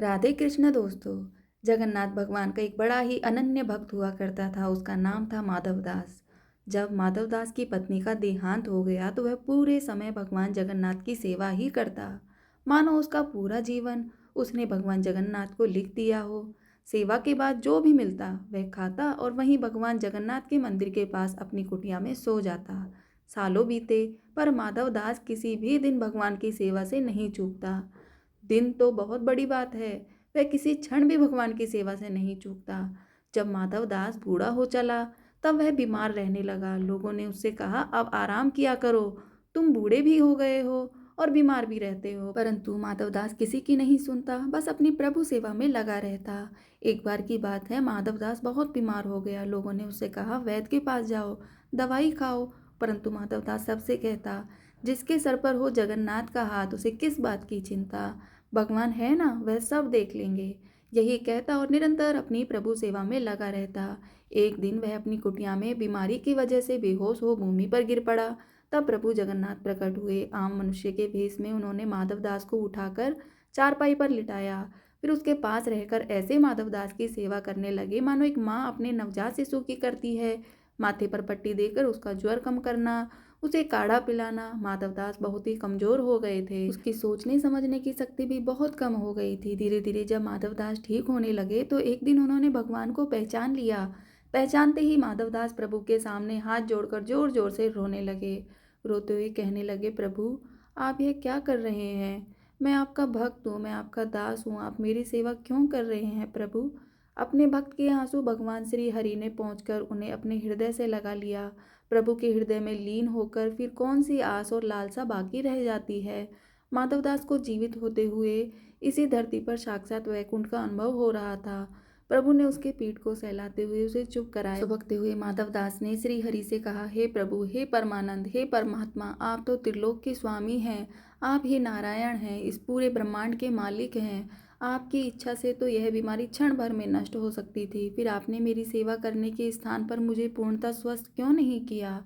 राधे कृष्ण दोस्तों। जगन्नाथ भगवान का एक बड़ा ही अनन्य भक्त हुआ करता था। उसका नाम था माधवदास। जब माधवदास की पत्नी का देहांत हो गया तो वह पूरे समय भगवान जगन्नाथ की सेवा ही करता, मानो उसका पूरा जीवन उसने भगवान जगन्नाथ को लिख दिया हो। सेवा के बाद जो भी मिलता वह खाता और वहीं भगवान जगन्नाथ के मंदिर के पास अपनी कुटिया में सो जाता। सालों बीते, पर माधवदास किसी भी दिन भगवान की सेवा से नहीं चूकता। दिन तो बहुत बड़ी बात है, वह किसी क्षण भी भगवान की सेवा से नहीं चूकता। जब माधवदास बूढ़ा हो चला तब वह बीमार रहने लगा। लोगों ने उससे कहा, अब आराम किया करो, तुम बूढ़े भी हो गए हो और बीमार भी रहते हो। परंतु माधवदास किसी की नहीं सुनता, बस अपनी प्रभु सेवा में लगा रहता। एक बार की बात है, माधवदास बहुत बीमार हो गया। लोगों ने उससे कहा, वैद्य के पास जाओ, दवाई खाओ। परंतु माधवदास सबसे कहता, जिसके सर पर हो जगन्नाथ का हाथ उसे किस बात की चिंता, भगवान है ना, वह सब देख लेंगे। यही कहता और निरंतर अपनी प्रभु सेवा में लगा रहता। एक दिन वह अपनी कुटिया में बीमारी की वजह से बेहोश हो भूमि पर गिर पड़ा। तब प्रभु जगन्नाथ प्रकट हुए। आम मनुष्य के भेष में उन्होंने माधवदास को उठाकर चारपाई पर लिटाया। फिर उसके पास रहकर ऐसे माधवदास की सेवा करने लगे मानो एक माँ अपने नवजात शिशु की करती है। माथे पर पट्टी देकर उसका ज्वर कम करना, उसे काढ़ा पिलाना। माधवदास बहुत ही कमजोर हो गए थे, उसकी सोचने समझने की शक्ति भी बहुत कम हो गई थी। धीरे धीरे जब माधवदास ठीक होने लगे तो एक दिन उन्होंने भगवान को पहचान लिया। पहचानते ही माधवदास प्रभु के सामने हाथ जोड़कर जोर जोर से रोने लगे। रोते हुए कहने लगे, प्रभु आप यह क्या कर रहे हैं? मैं आपका भक्त हूँ, मैं आपका दास हूँ, आप मेरी सेवा क्यों कर रहे हैं प्रभु? अपने भक्त के आंसू भगवान श्री हरि ने पहुंचकर उन्हें अपने हृदय से लगा लिया। प्रभु के हृदय में लीन होकर फिर कौन सी आस और लालसा बाकी रह जाती है। माधवदास को जीवित होते हुए इसी धरती पर साक्षात वैकुंठ का अनुभव हो रहा था। प्रभु ने उसके पीठ को सहलाते हुए उसे चुप कराया। सुबकते हुए माधवदास ने श्री हरि से कहा, हे प्रभु, हे परमानंद, हे परमात्मा, आप तो त्रिलोक के स्वामी हैं, आप ही नारायण हैं, इस पूरे ब्रह्मांड के मालिक हैं। आपकी इच्छा से तो यह बीमारी क्षण भर में नष्ट हो सकती थी, फिर आपने मेरी सेवा करने के स्थान पर मुझे पूर्णतः स्वस्थ क्यों नहीं किया?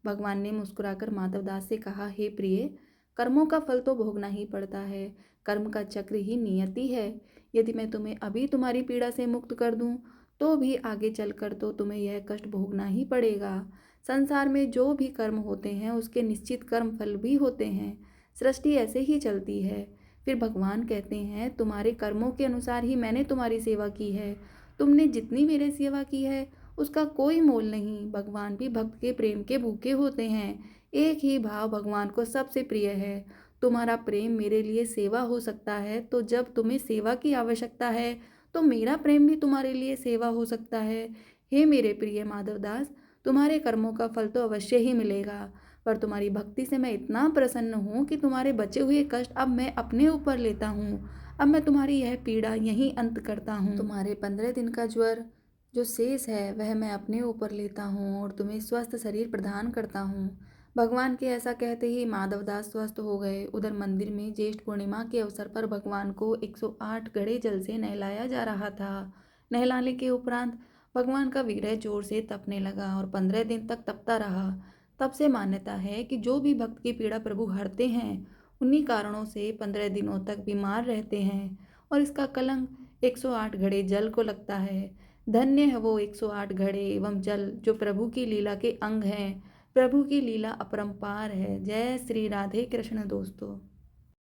भगवान ने मुस्कुराकर माधवदास से कहा, हे प्रिय, कर्मों का फल तो भोगना ही पड़ता है। कर्म का चक्र ही नियति है। यदि मैं तुम्हें अभी तुम्हारी पीड़ा से मुक्त कर दूं, तो भी आगे चलकर तो तुम्हें यह कष्ट भोगना ही पड़ेगा। संसार में जो भी कर्म होते हैं उसके निश्चित कर्म फल भी होते हैं। सृष्टि ऐसे ही चलती है। फिर भगवान कहते हैं, तुम्हारे कर्मों के अनुसार ही मैंने तुम्हारी सेवा की है। तुमने जितनी मेरी सेवा की है उसका कोई मोल नहीं। भगवान भी भक्त के प्रेम के भूखे होते हैं। एक ही भाव भगवान को सबसे प्रिय है। तुम्हारा प्रेम मेरे लिए सेवा हो सकता है, तो जब तुम्हें सेवा की आवश्यकता है तो मेरा प्रेम भी तुम्हारे लिए सेवा हो सकता है। हे मेरे प्रिय माधवदास, तुम्हारे कर्मों का फल तो अवश्य ही मिलेगा, पर तुम्हारी भक्ति से मैं इतना प्रसन्न हूँ कि तुम्हारे बचे हुए कष्ट अब मैं अपने ऊपर लेता हूँ। अब मैं तुम्हारी यह पीड़ा यहीं अंत करता हूँ। तुम्हारे 15 दिन का ज्वर जो शेष है वह मैं अपने ऊपर लेता हूँ और तुम्हें स्वस्थ शरीर प्रदान करता हूँ। भगवान के ऐसा कहते ही माधवदास स्वस्थ हो गए। उधर मंदिर में ज्येष्ठ पूर्णिमा के अवसर पर भगवान को 108 घड़े जल से नहलाया जा रहा था। नहलाने के उपरांत भगवान का विग्रह जोर से तपने लगा और 15 दिन तक तपता रहा। तब से मान्यता है कि जो भी भक्त की पीड़ा प्रभु हरते हैं उन्हीं कारणों से 15 दिनों तक बीमार रहते हैं, और इसका कलंक 108 घड़े जल को लगता है। धन्य है वो 108 घड़े एवं जल जो प्रभु की लीला के अंग हैं। प्रभु की लीला अपरंपार है। जय श्री राधे कृष्ण दोस्तों।